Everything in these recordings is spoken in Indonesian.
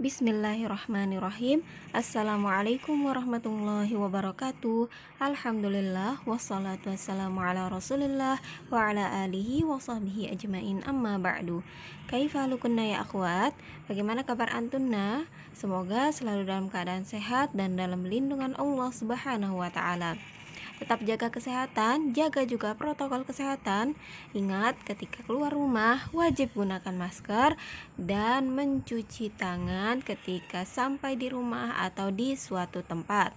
Bismillahirrahmanirrahim. Assalamualaikum warahmatullahi wabarakatuh. Alhamdulillah wassalatu wassalamu ala Rasulillah wa ala alihi wa sahbihi ajmain, amma ba'du. Kaifa halukunna ya akhwat? Bagaimana kabar antunna? Semoga selalu dalam keadaan sehat dan dalam lindungan Allah Subhanahu wa taala. Tetap jaga kesehatan, jaga juga protokol kesehatan. Ingat, ketika keluar rumah wajib gunakan masker dan mencuci tangan ketika sampai di rumah atau di suatu tempat.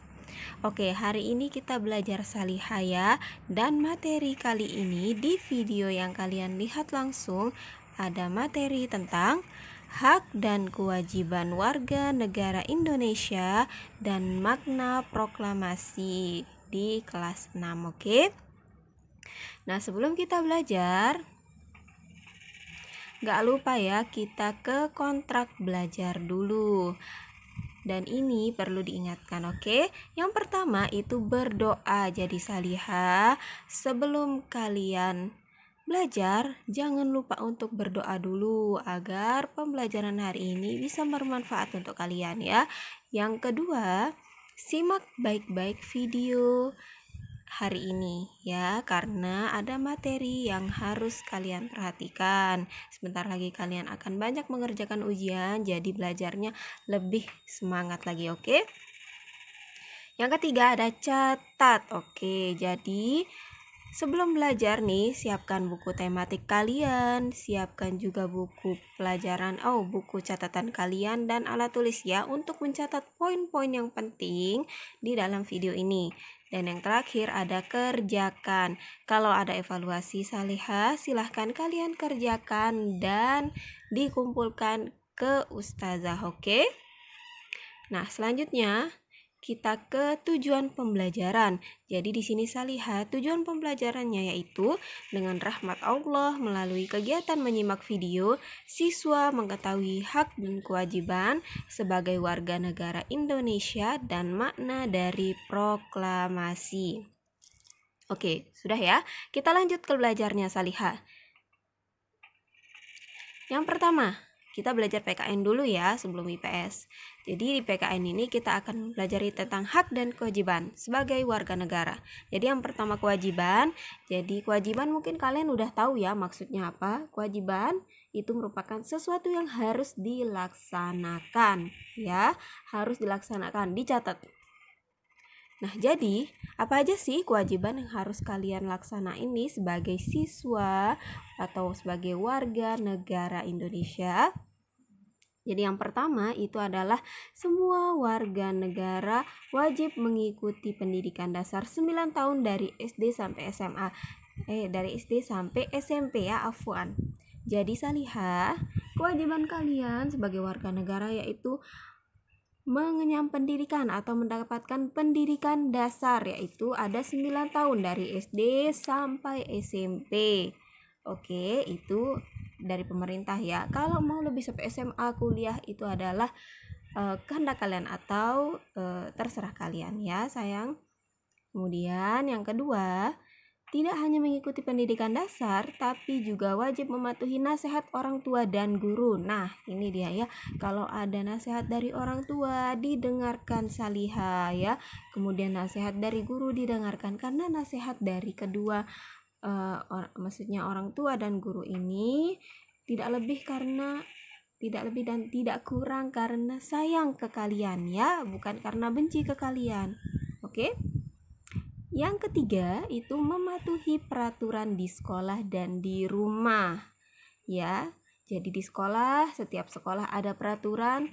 Oke, hari ini kita belajar salihah ya. Dan materi kali ini di video yang kalian lihat langsung ada materi tentang hak dan kewajiban warga negara Indonesia dan makna proklamasi di kelas 6, oke? Nah, sebelum kita belajar, gak lupa ya kita ke kontrak belajar dulu. Dan ini perlu diingatkan, oke? Yang pertama itu berdoa. Jadi salihah, sebelum kalian belajar, jangan lupa untuk berdoa dulu agar pembelajaran hari ini bisa bermanfaat untuk kalian ya. Yang kedua, simak baik-baik video hari ini ya, karena ada materi yang harus kalian perhatikan. Sebentar lagi kalian akan banyak mengerjakan ujian, jadi belajarnya lebih semangat lagi, oke? Yang ketiga ada catat, oke? Jadi sebelum belajar nih, siapkan buku tematik kalian, siapkan juga buku pelajaran, buku catatan kalian dan alat tulis ya, untuk mencatat poin-poin yang penting di dalam video ini. Dan yang terakhir ada kerjakan. Kalau ada evaluasi salihah, silahkan kalian kerjakan dan dikumpulkan ke ustazah, oke? Nah, selanjutnya kita ke tujuan pembelajaran. Jadi di sini salihah, tujuan pembelajarannya yaitu dengan rahmat Allah melalui kegiatan menyimak video, siswa mengetahui hak dan kewajiban sebagai warga negara Indonesia dan makna dari proklamasi. Oke, sudah ya. Kita lanjut ke belajarnya salihah. Yang pertama, kita belajar PKN dulu ya sebelum IPS. Jadi di PKN ini kita akan belajar tentang hak dan kewajiban sebagai warga negara. Jadi yang pertama kewajiban. Jadi kewajiban mungkin kalian udah tahu ya maksudnya apa. Kewajiban itu merupakan sesuatu yang harus dilaksanakan ya, harus dilaksanakan, dicatat. Nah, jadi apa aja sih kewajiban yang harus kalian laksanain nih sebagai siswa atau sebagai warga negara Indonesia? Jadi yang pertama itu adalah semua warga negara wajib mengikuti pendidikan dasar 9 tahun dari SD sampai SMA. Dari SD sampai SMP ya, afwan. Jadi salihah, kewajiban kalian sebagai warga negara yaitu mengenyam pendidikan atau mendapatkan pendidikan dasar, yaitu ada 9 tahun dari SD sampai SMP. Oke, itu dari pemerintah ya. Kalau mau lebih sampai SMA, kuliah, itu adalah kehendak kalian atau terserah kalian ya sayang. Kemudian yang kedua, tidak hanya mengikuti pendidikan dasar, tapi juga wajib mematuhi nasihat orang tua dan guru. Nah, ini dia ya. Kalau ada nasihat dari orang tua, didengarkan salihah ya. Kemudian nasihat dari guru didengarkan, karena nasihat dari kedua maksudnya orang tua dan guru ini tidak lebih dan tidak kurang karena sayang ke kalian ya, bukan karena benci ke kalian. Oke? Yang ketiga itu mematuhi peraturan di sekolah dan di rumah ya. Jadi di sekolah, setiap sekolah ada peraturan,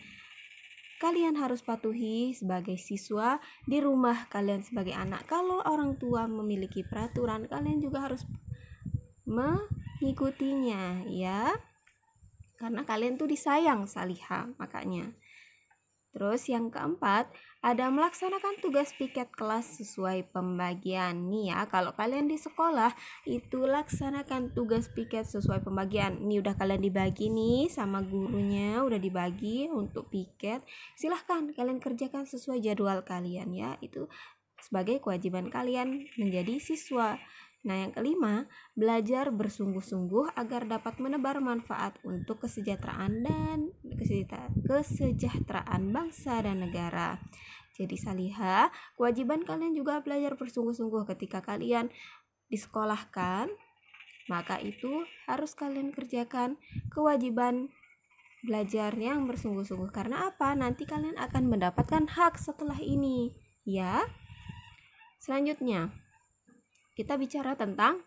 kalian harus patuhi sebagai siswa. Di rumah kalian sebagai anak, kalau orang tua memiliki peraturan, kalian juga harus mengikutinya ya, karena kalian tuh disayang salihah makanya. Terus yang keempat, ada melaksanakan tugas piket kelas sesuai pembagian. Nih ya, kalau kalian di sekolah itu laksanakan tugas piket sesuai pembagian. Ini udah kalian dibagi nih sama gurunya, udah dibagi untuk piket. Silahkan kalian kerjakan sesuai jadwal kalian ya. Itu sebagai kewajiban kalian menjadi siswa. Nah, yang kelima, belajar bersungguh-sungguh agar dapat menebar manfaat untuk kesejahteraan kesejahteraan bangsa dan negara. Jadi Salihah, kewajiban kalian juga belajar bersungguh-sungguh ketika kalian disekolahkan, maka itu harus kalian kerjakan kewajiban belajar yang bersungguh-sungguh. Karena apa? Nanti kalian akan mendapatkan hak setelah ini, ya. Selanjutnya, kita bicara tentang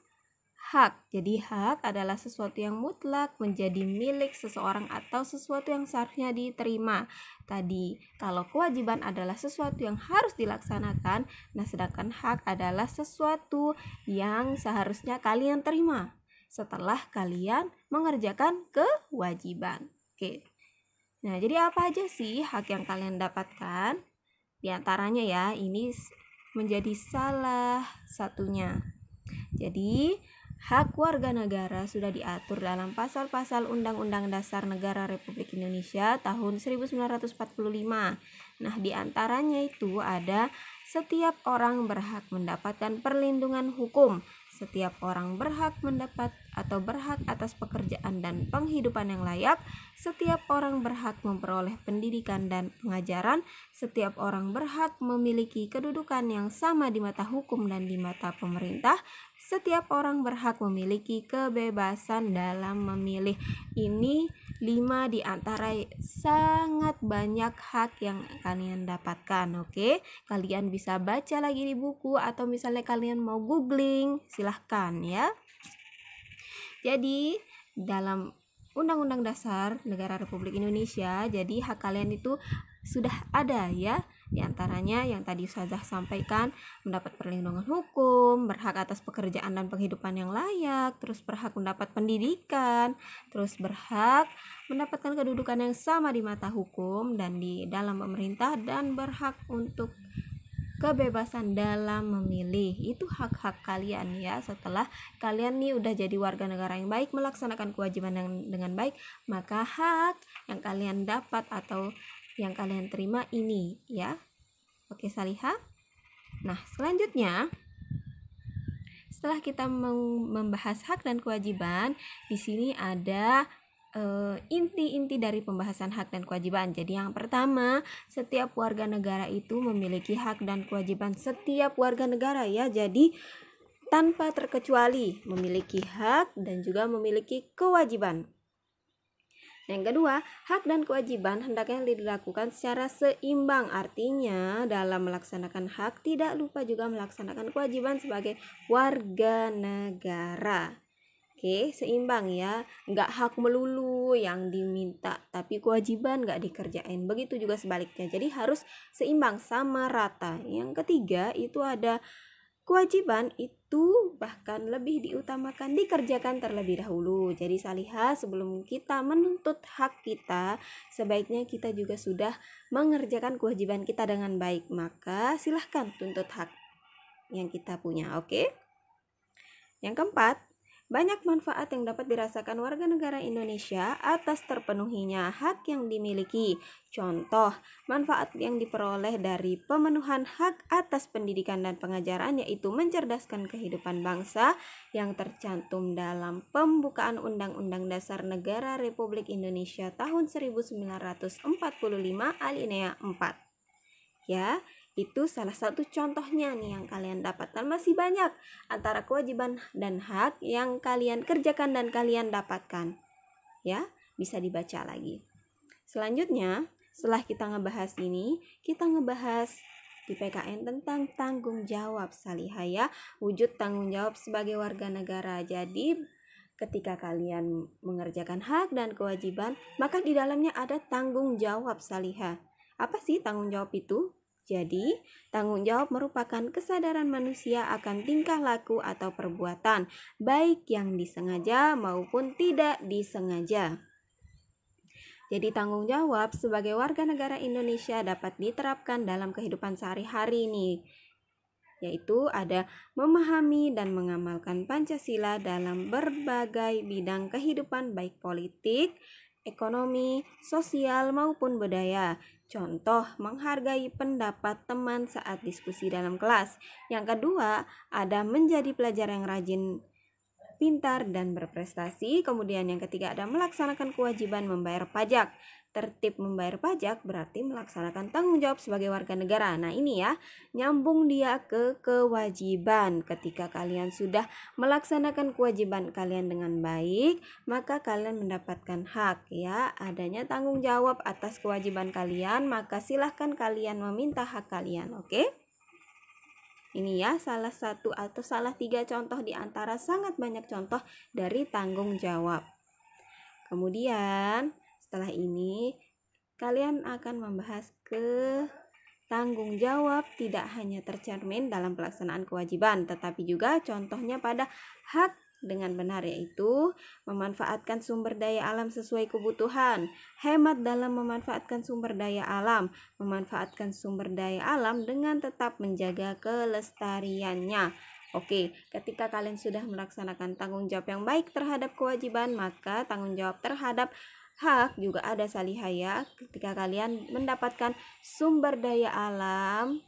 hak. Jadi hak adalah sesuatu yang mutlak menjadi milik seseorang atau sesuatu yang seharusnya diterima. Tadi kalau kewajiban adalah sesuatu yang harus dilaksanakan, nah sedangkan hak adalah sesuatu yang seharusnya kalian terima setelah kalian mengerjakan kewajiban. Oke. Nah, jadi apa aja sih hak yang kalian dapatkan? Di antaranya ya, ini menjadi salah satunya. Jadi, hak warga negara sudah diatur dalam pasal-pasal Undang-Undang Dasar Negara Republik Indonesia tahun 1945. Nah, di antaranya itu ada setiap orang berhak mendapatkan perlindungan hukum. Setiap orang berhak mendapat atau berhak atas pekerjaan dan penghidupan yang layak. Setiap orang berhak memperoleh pendidikan dan pengajaran. Setiap orang berhak memiliki kedudukan yang sama di mata hukum dan di mata pemerintah. Setiap orang berhak memiliki kebebasan dalam memilih. Ini 5 di antara sangat banyak hak yang kalian dapatkan. Oke, kalian bisa baca lagi di buku atau misalnya kalian mau googling, silahkan ya. Jadi dalam Undang-Undang Dasar Negara Republik Indonesia, jadi hak kalian itu sudah ada ya. Di antaranya yang tadi Ustazah sampaikan, mendapat perlindungan hukum, berhak atas pekerjaan dan penghidupan yang layak, terus berhak mendapat pendidikan, terus berhak mendapatkan kedudukan yang sama di mata hukum dan di dalam pemerintah, dan berhak untuk kebebasan dalam memilih. Itu hak-hak kalian ya. Setelah kalian nih udah jadi warga negara yang baik, melaksanakan kewajiban dengan baik, maka hak yang kalian dapat atau yang kalian terima ini ya. Oke Salihah. Nah, selanjutnya setelah kita membahas hak dan kewajiban, di sini ada inti-inti dari pembahasan hak dan kewajiban. Jadi yang pertama, setiap warga negara itu memiliki hak dan kewajiban. Setiap warga negara ya. Jadi tanpa terkecuali memiliki hak dan juga memiliki kewajiban. Yang kedua, hak dan kewajiban hendaknya dilakukan secara seimbang. Artinya dalam melaksanakan hak tidak lupa juga melaksanakan kewajiban sebagai warga negara. Oke, seimbang ya. Nggak hak melulu yang diminta, tapi kewajiban nggak dikerjain. Begitu juga sebaliknya. Jadi harus seimbang, sama rata. Yang ketiga itu ada kewajiban itu bahkan lebih diutamakan dikerjakan terlebih dahulu. Jadi Salihah, sebelum kita menuntut hak kita, sebaiknya kita juga sudah mengerjakan kewajiban kita dengan baik. Maka silahkan tuntut hak yang kita punya, oke? Yang keempat, banyak manfaat yang dapat dirasakan warga negara Indonesia atas terpenuhinya hak yang dimiliki. Contoh, manfaat yang diperoleh dari pemenuhan hak atas pendidikan dan pengajaran yaitu mencerdaskan kehidupan bangsa yang tercantum dalam pembukaan Undang-Undang Dasar Negara Republik Indonesia tahun 1945 alinea 4. Ya, itu salah satu contohnya nih yang kalian dapatkan. Masih banyak antara kewajiban dan hak yang kalian kerjakan dan kalian dapatkan. Ya, bisa dibaca lagi. Selanjutnya, setelah kita ngebahas ini, kita ngebahas di PKN tentang tanggung jawab Salihah ya. Wujud tanggung jawab sebagai warga negara. Jadi, ketika kalian mengerjakan hak dan kewajiban, maka di dalamnya ada tanggung jawab Salihah. Apa sih tanggung jawab itu? Jadi, tanggung jawab merupakan kesadaran manusia akan tingkah laku atau perbuatan, baik yang disengaja maupun tidak disengaja. Jadi, tanggung jawab sebagai warga negara Indonesia dapat diterapkan dalam kehidupan sehari-hari nih, yaitu ada memahami dan mengamalkan Pancasila dalam berbagai bidang kehidupan baik politik, ekonomi, sosial maupun budaya. Contoh, menghargai pendapat teman saat diskusi dalam kelas. Yang kedua, ada menjadi pelajar yang rajin, pintar, dan berprestasi. Kemudian yang ketiga ada melaksanakan kewajiban membayar pajak. tertib membayar pajak berarti melaksanakan tanggung jawab sebagai warga negara. Nah, ini ya, nyambung dia ke kewajiban. Ketika kalian sudah melaksanakan kewajiban kalian dengan baik, maka kalian mendapatkan hak ya. Adanya tanggung jawab atas kewajiban kalian, maka silahkan kalian meminta hak kalian, oke? Ini ya salah satu atau salah 3 contoh di antara sangat banyak contoh dari tanggung jawab. Kemudian setelah ini kalian akan membahas ke tanggung jawab tidak hanya tercermin dalam pelaksanaan kewajiban, tetapi juga contohnya pada hak dengan benar, yaitu memanfaatkan sumber daya alam sesuai kebutuhan, hemat dalam memanfaatkan sumber daya alam, memanfaatkan sumber daya alam dengan tetap menjaga kelestariannya. Oke, ketika kalian sudah melaksanakan tanggung jawab yang baik terhadap kewajiban, maka tanggung jawab terhadap hak juga ada Salihah ya. Ketika kalian mendapatkan sumber daya alam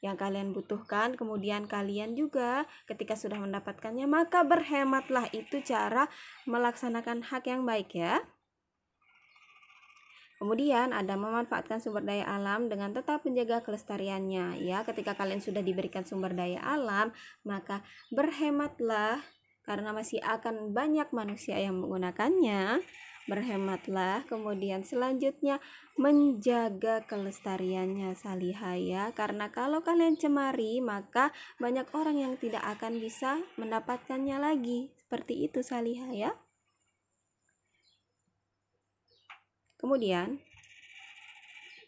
yang kalian butuhkan, kemudian kalian juga ketika sudah mendapatkannya, maka berhematlah. Itu cara melaksanakan hak yang baik ya. Kemudian ada memanfaatkan sumber daya alam dengan tetap menjaga kelestariannya ya. Ketika kalian sudah diberikan sumber daya alam, maka berhematlah karena masih akan banyak manusia yang menggunakannya. Berhematlah. Kemudian selanjutnya menjaga kelestariannya Salihah ya. Karena kalau kalian cemari, maka banyak orang yang tidak akan bisa mendapatkannya lagi. Seperti itu Salihah ya. Kemudian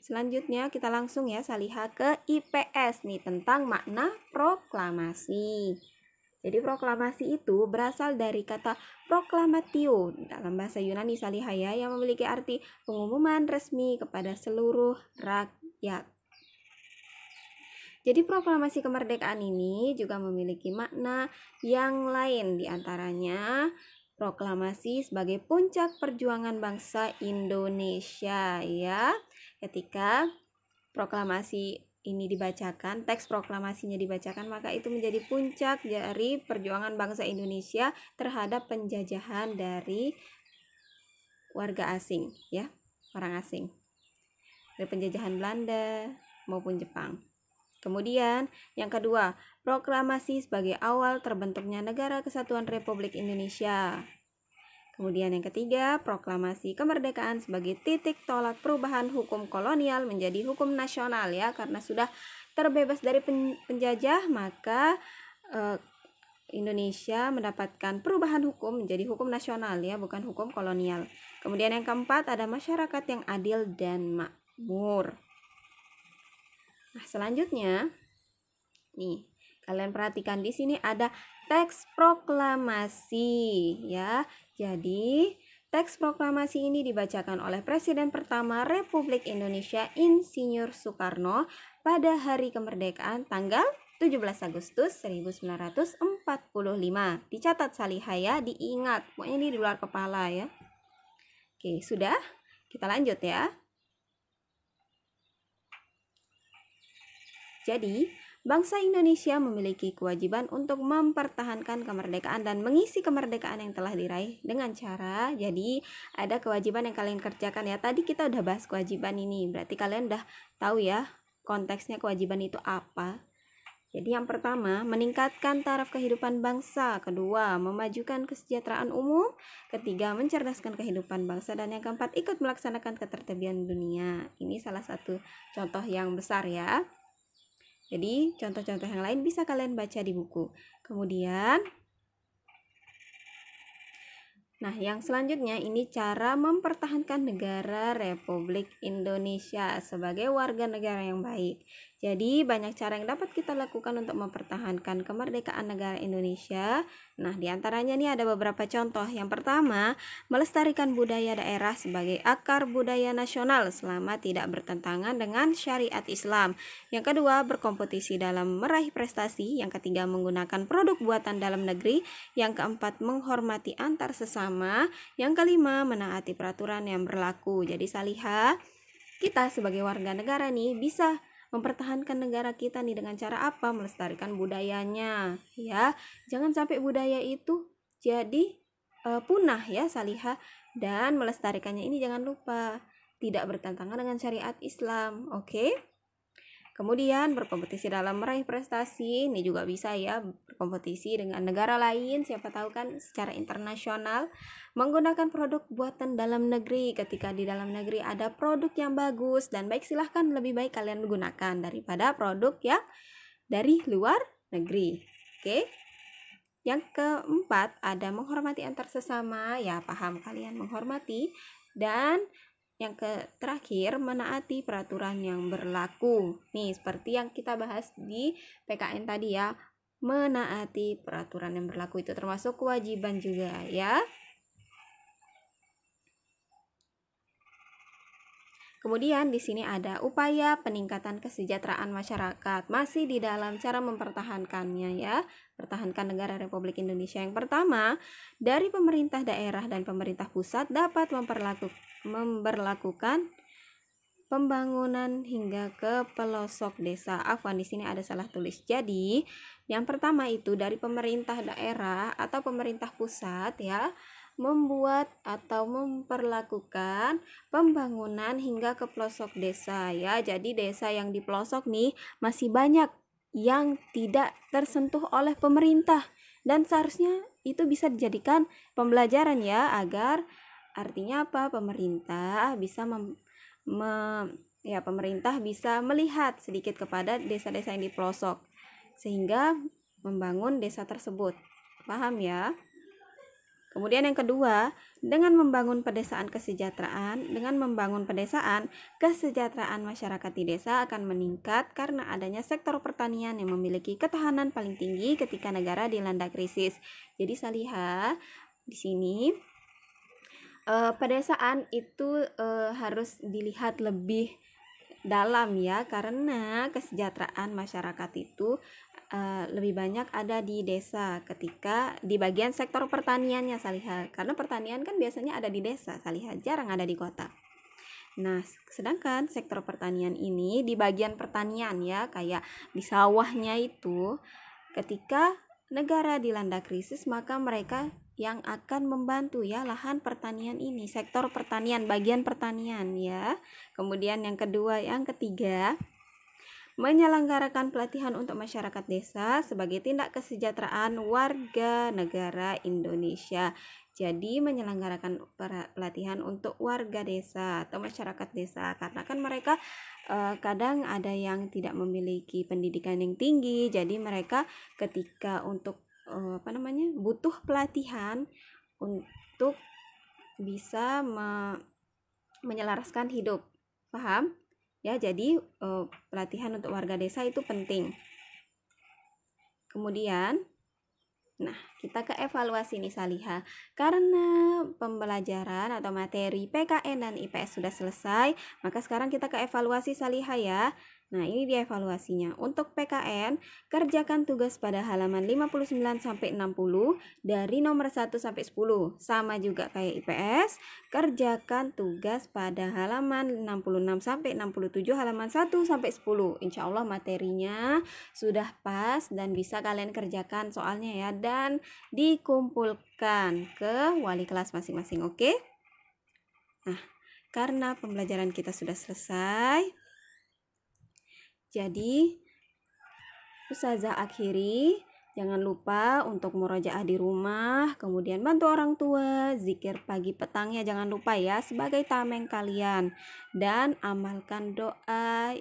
selanjutnya kita langsung ya Salihah ke IPS nih tentang makna proklamasi. Jadi proklamasi itu berasal dari kata proklamatio dalam bahasa Yunani Salihah ya, yang memiliki arti pengumuman resmi kepada seluruh rakyat. Jadi proklamasi kemerdekaan ini juga memiliki makna yang lain, diantaranya proklamasi sebagai puncak perjuangan bangsa Indonesia ya. Ketika proklamasi ini dibacakan, teks proklamasinya dibacakan, maka itu menjadi puncak dari perjuangan bangsa Indonesia terhadap penjajahan dari warga asing ya, orang asing. Dari penjajahan Belanda maupun Jepang. Kemudian yang kedua, proklamasi sebagai awal terbentuknya Negara Kesatuan Republik Indonesia. Kemudian yang ketiga, proklamasi kemerdekaan sebagai titik tolak perubahan hukum kolonial menjadi hukum nasional ya, karena sudah terbebas dari penjajah, maka Indonesia mendapatkan perubahan hukum menjadi hukum nasional ya, bukan hukum kolonial. Kemudian yang keempat, ada masyarakat yang adil dan makmur. Nah, selanjutnya nih, kalian perhatikan di sini ada teks proklamasi ya. Jadi, teks proklamasi ini dibacakan oleh Presiden pertama Republik Indonesia Insinyur Soekarno pada hari kemerdekaan tanggal 17 Agustus 1945. Dicatat Salihah ya, diingat. Pokoknya ini di luar kepala ya. Oke, sudah? Kita lanjut ya. Jadi, bangsa Indonesia memiliki kewajiban untuk mempertahankan kemerdekaan dan mengisi kemerdekaan yang telah diraih dengan cara, jadi ada kewajiban yang kalian kerjakan ya. Tadi kita udah bahas kewajiban ini, berarti kalian udah tahu ya konteksnya kewajiban itu apa. Jadi yang pertama, meningkatkan taraf kehidupan bangsa. Kedua, memajukan kesejahteraan umum. Ketiga, mencerdaskan kehidupan bangsa. Dan yang keempat, ikut melaksanakan ketertiban dunia. Ini salah satu contoh yang besar ya. Jadi contoh-contoh yang lain bisa kalian baca di buku. Kemudian, nah yang selanjutnya ini cara mempertahankan negara Republik Indonesia sebagai warga negara yang baik. Jadi banyak cara yang dapat kita lakukan untuk mempertahankan kemerdekaan negara Indonesia. Nah, diantaranya nih ada beberapa contoh. Yang pertama, melestarikan budaya daerah sebagai akar budaya nasional selama tidak bertentangan dengan syariat Islam. Yang kedua, berkompetisi dalam meraih prestasi. Yang ketiga, menggunakan produk buatan dalam negeri. Yang keempat, menghormati antar sesama. Yang kelima, menaati peraturan yang berlaku. Jadi Salihah, kita sebagai warga negara nih bisa mempertahankan negara kita nih dengan cara apa? Melestarikan budayanya ya. Jangan sampai budaya itu jadi punah ya Salihah, dan melestarikannya ini jangan lupa tidak bertentangan dengan syariat Islam. Oke? Kemudian berkompetisi dalam meraih prestasi, ini juga bisa ya, berkompetisi dengan negara lain, siapa tahu kan secara internasional, menggunakan produk buatan dalam negeri. Ketika di dalam negeri ada produk yang bagus dan baik, silahkan lebih baik kalian gunakan daripada produk yang dari luar negeri. Oke? Yang keempat, ada menghormati antar sesama, ya paham kalian menghormati. Dan yang terakhir, menaati peraturan yang berlaku. Nih, seperti yang kita bahas di PKN tadi ya, menaati peraturan yang berlaku itu termasuk kewajiban juga ya. Kemudian di sini ada upaya peningkatan kesejahteraan masyarakat, masih di dalam cara mempertahankannya ya, pertahankan negara Republik Indonesia. Yang pertama, dari pemerintah daerah dan pemerintah pusat dapat memberlakukan pembangunan hingga ke pelosok desa. Afwan, di sini ada salah tulis. Jadi, yang pertama itu dari pemerintah daerah atau pemerintah pusat ya, membuat atau memperlakukan pembangunan hingga ke pelosok desa ya. Jadi desa yang di pelosok nih masih banyak yang tidak tersentuh oleh pemerintah, dan seharusnya itu bisa dijadikan pembelajaran ya, agar artinya apa? Pemerintah bisa pemerintah bisa melihat sedikit kepada desa-desa yang di pelosok sehingga membangun desa tersebut. Paham ya? Kemudian yang kedua, dengan membangun pedesaan kesejahteraan, kesejahteraan masyarakat di desa akan meningkat karena adanya sektor pertanian yang memiliki ketahanan paling tinggi ketika negara dilanda krisis. Jadi Salihah, di sini pedesaan itu harus dilihat lebih dalam ya, karena kesejahteraan masyarakat itu lebih banyak ada di desa ketika di bagian sektor pertaniannya Salihah, karena pertanian kan biasanya ada di desa Salihah, jarang ada di kota. Nah, sedangkan sektor pertanian ini di bagian pertanian ya, kayak di sawahnya itu, ketika negara dilanda krisis maka mereka yang akan membantu ya lahan pertanian ini, sektor pertanian, bagian pertanian ya. Kemudian yang ketiga, menyelenggarakan pelatihan untuk masyarakat desa sebagai tindak kesejahteraan warga negara Indonesia. Jadi menyelenggarakan pelatihan untuk warga desa atau masyarakat desa, karena kan mereka kadang ada yang tidak memiliki pendidikan yang tinggi, jadi mereka ketika untuk butuh pelatihan untuk bisa menyelaraskan hidup. Paham? Ya, jadi pelatihan untuk warga desa itu penting. Kemudian, kita ke evaluasi nih Salihah. Karena pembelajaran atau materi PKN dan IPS sudah selesai, maka sekarang kita ke evaluasi Salihah ya. Nah, ini dia evaluasinya. Untuk PKN, kerjakan tugas pada halaman 59 sampai 60 dari nomor 1 sampai 10. Sama juga kayak IPS, kerjakan tugas pada halaman 66 sampai 67, halaman 1 sampai 10. Insya Allah materinya sudah pas dan bisa kalian kerjakan soalnya ya, dan dikumpulkan ke wali kelas masing-masing. Oke? Nah, karena pembelajaran kita sudah selesai, jadi Ustazah akhiri, jangan lupa untuk murojaah di rumah, kemudian bantu orang tua, zikir pagi petangnya jangan lupa ya sebagai tameng kalian, dan amalkan doa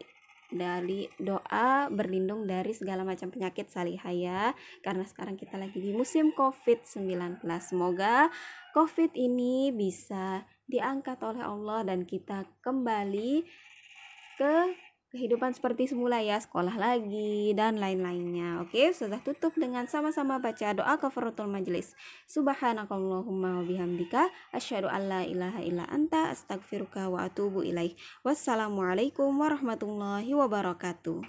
berlindung dari segala macam penyakit Salihah ya, karena sekarang kita lagi di musim COVID-19. Semoga COVID ini bisa diangkat oleh Allah dan kita kembali ke kehidupan seperti semula ya, sekolah lagi dan lain-lainnya. Oke, sudah tutup dengan sama-sama baca doa kafaratul majelis. Subhanakallahumma wa bihamdika asyhadu an la ilaha illa anta astaghfiruka wa atubu ilaik. Wassalamualaikum warahmatullahi wabarakatuh.